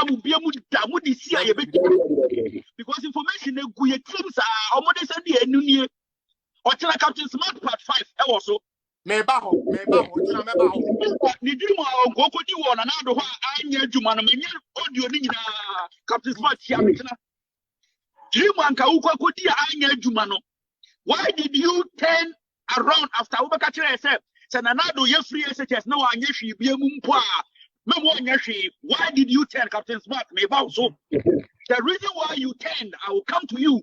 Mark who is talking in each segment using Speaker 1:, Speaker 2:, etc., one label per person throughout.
Speaker 1: mu bia mu da mu di si aye beti because information na gu ye teams omo de say de anu nie o tena Captain Smart part 5 e wo so
Speaker 2: me ba ho tena me ba ho
Speaker 1: ni diri mu agoko di wo na na do ho anya adwuma no menye audio ni nyina Captain Smart ya tena diri mu anka wo kwakodi anya adwuma no. Why did you turn around after Ubaka yourself? Sananado, you free SHS. No, I knew be a mumpa. Why did you turn Captain Smart? So the reason why you turned, I will come to you.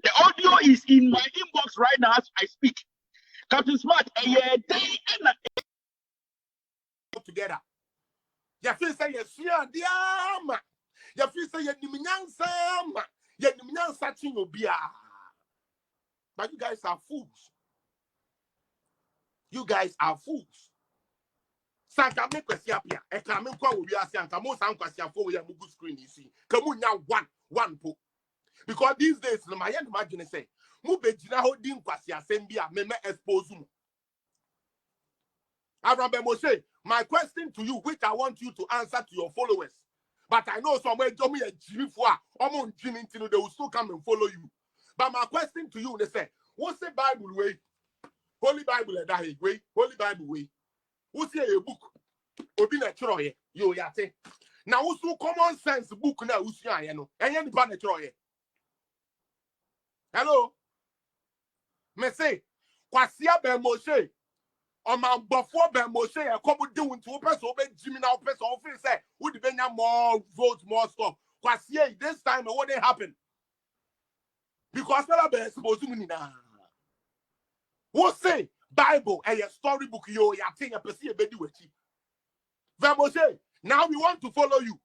Speaker 1: The audio is in my inbox right now as I speak. Captain Smart, a day and
Speaker 2: together. You feel say yes, diama. You feel say you niminyan sama. You niminyan satin obia. But you guys are fools. You guys are fools. Sanka me kwesi apia. E ka me kwa obi ase anka mo san kwasi afo we am good screen isi. Ka mu nya one po. Because these days no my imagine say mu begina ho di kwasi asem bi a me expose mu. Abraham Moshe, my question to you which I want you to answer to your followers. But I know somewhere Jomi and Jimmy Fua, Omon Jimmy they will still come and follow you. But my question to you, they say, what's the Bible way? Holy Bible way, Holy Bible way. What's your book? Obina Troye, yo yate. Now what's so common sense book now? Usia, no, and any pan Troye. Hello? Me say, Kwasia Ben Moshe, or my before Ben Moshe, a couple doing to open so Jimmy now press office say, would be more votes, more stuff. Kwasia, this time what did happen? Because I'm supposed to now. What say Bible and your storybook yo ya thing a person be do it. Now we want to follow you.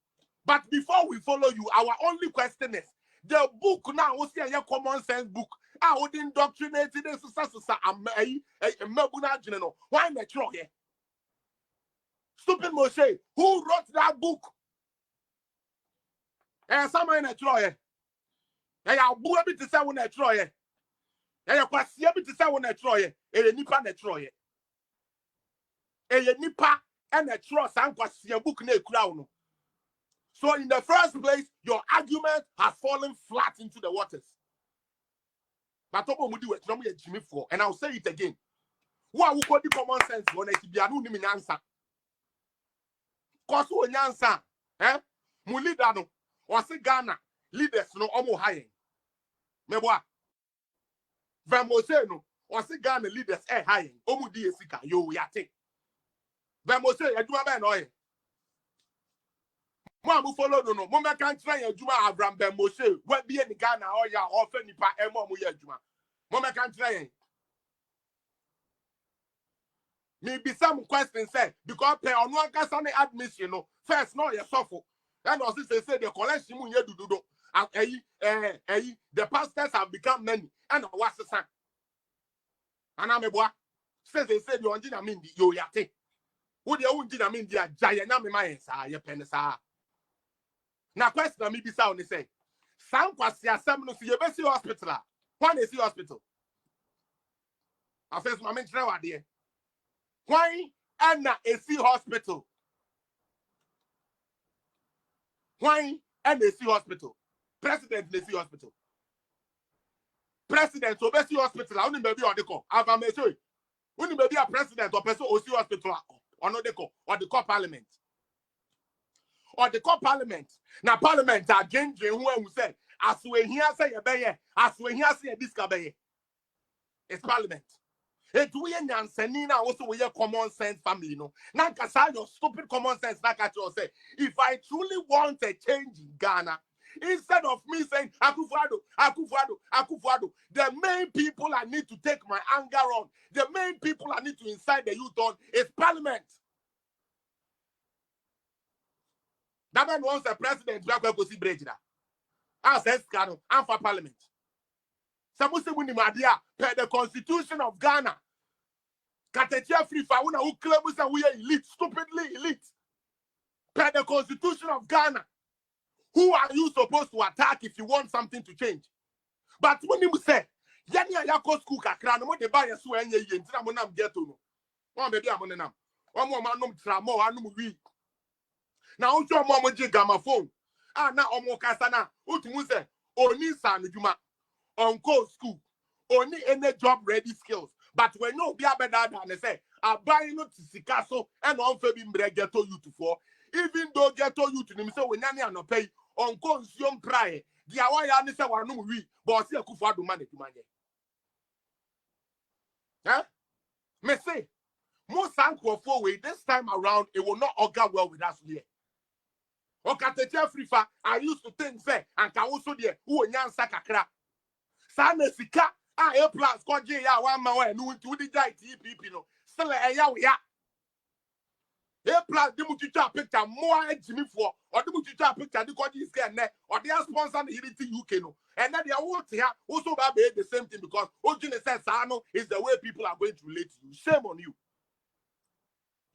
Speaker 2: But before we follow you, our only question is the book now we see a common sense book. I would indoctrinate this why not here? Stupid Moshe, who wrote that book? And someone in a troye. And I'll boo a bit to say when I try it. And you can see a bit to say when I try it. And a nipa and a troye. And a nipa and a trust and was see a book near crown. So, in the first place, your argument has fallen flat into the waters. But what will do it? Jimmy for, and I'll say it again. What will call the common sense when it be an answer? Cause when answer, Mulidano, or say Ghana, leaders no omo high. Meboa. Vamoseno, or say Ghana leaders high. Omu diesika, yo yate. Vamose, a Juma no. Mamu follow no. Mama can't try a Juma Abraham Bemose. What be any Ghana or ya often nipa emo mu ya Juma. Mama can't try. Maybe some questions said because pay on one cast on admission. No, first no, you suffer. And also say the collection you do. The pastors have become many. And what's the son? And I'm a boy. Says they said you on dinner mean yo yate. Would you own dinner mean the giant name my your penisa? Now, question me be sound, they say. Some kwasia some no see your best hospital. One is hospital. I first my mention what there. Why Anna AC hospital? Why NAC hospital? President NAC hospital. President Obesi hospital. I only maybe on the call. I've made sure. Only maybe a president or person OC hospital or no deco or the core parliament. Or the core parliament. Now parliament are changing who said as we hear say a baye, as we hear say a discabaye. It's parliament. It we and also we common sense family, no. Now your stupid common sense like I say. If I truly want a change in Ghana, instead of me saying Akufo-Addo, the main people I need to take my anger on, the main people I need to incite the youth on is parliament. That man wants a president to go see Brejida. I said, I'm for parliament. Some say we per the constitution of Ghana. Katetia free for who claim we are elite, stupidly elite. Per the constitution of Ghana. Who are you supposed to attack if you want something to change? But when you say, Yani Ayako school kakra, no de buy a swear and ye monam get to no. One baby amonam. One more manum tramo, anum we. Now ucho mo je gramophone. Ah na omo kasa na utumu say oni san adwuma onko school only any job ready skills but when no be abeda than say abai no tisika so and on fe bi mbre ghetto youth for even though ghetto youth nim say when nyane anopai onko nsuom prae dia wa ya ne say wanu wi but say akufo adoma na dwuma nye me say most anchor for way this time around it will not augur well with us here. Okatetia frifa I used to think say and ka also there who nyansa kakra sana sika a plus ko je ya wa ma wa nu nti udi jai TPP no still ya we ya a plus de mu tutu picture mo ejimi fo o de mu tutu picture de ko ji scan ne o de sponsor na Unity UK no and na they want here also ba be the same thing because ojine says no is the way people are going to relate to you. Shame on you.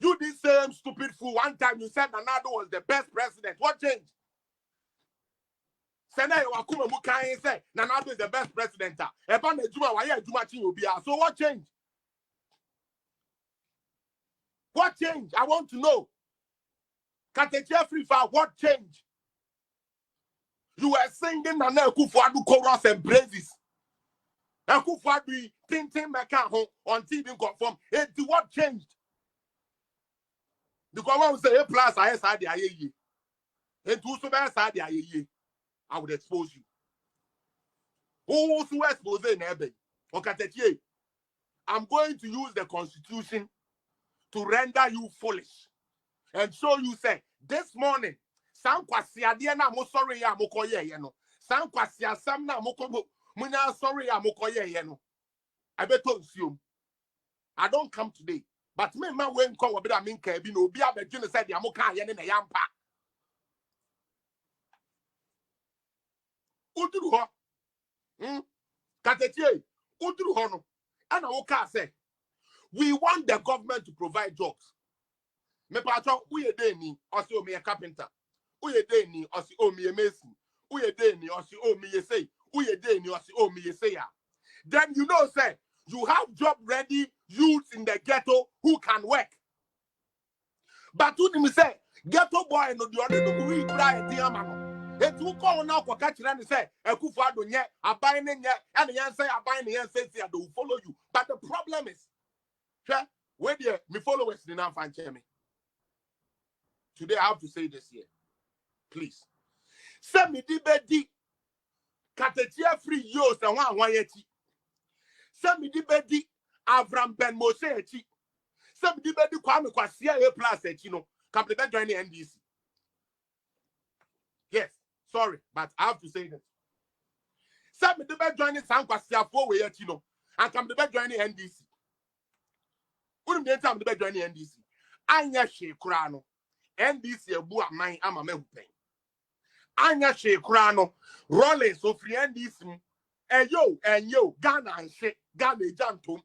Speaker 2: You this same stupid fool. One time you said Nanado was the best president. What changed? Senai Wakuma Mukai say Nanado is the best president. So what changed? What changed? I want to know. Katetia Frifa, what changed? You were singing Nana Kufuadu chorus and praises. And Kufuadu Tintin Meka on TV confirm. What changed? Because when we say A plus, I said the IAE. And two so bad side the IAE. I would expose you. Who also expose in Ebe? Okay, I'm going to use the Constitution to render you foolish and show you say this morning. Sam kwasia dia na mo sorry ya mokoye ye no. Sam kwasia sam na moko munya sorry ya mokoye ye no. I beto nsuom. I don't come today. But me man when come obi da minka bi no obi abedwene said the amoka ye ne na yampa. Uduru ho. Katetie, uduru ho no. Ana woka say we want the government to provide jobs. Me patro uye dey ni osi o me carpenter. Uye dey ni osi o me mason. Uye dey ni osi o me say. Uye dey ni osi o me say ya. Then you know say you have job ready youths in the ghetto who can work. But who did me say ghetto boy no the only no we cry diamano. It who call now for catch and say Akufo-Addo nye abai ne nye and yan say abai ne yan say they will follow you. But the problem is where the me followers did not find me. Today I have to say this here. Please. Send me the bedi katetia free yos and one yeti. Send me the bedi Avram Ben Moshe eti. Send me the bedi Kwame Kwasia A plus eti no. Come the bed join the NDC. Yes, sorry, but I have to say that. Send me the bed join the San Kwasia 4-way eti no. And come the bed join the NDC. Wouldn't be time the bed join the NDC. Anya she krano. NDC ebu amai ama me hupen. Anya she krano. Rollins so free NDC. Yo, Ghana and shit. Ghana jantum.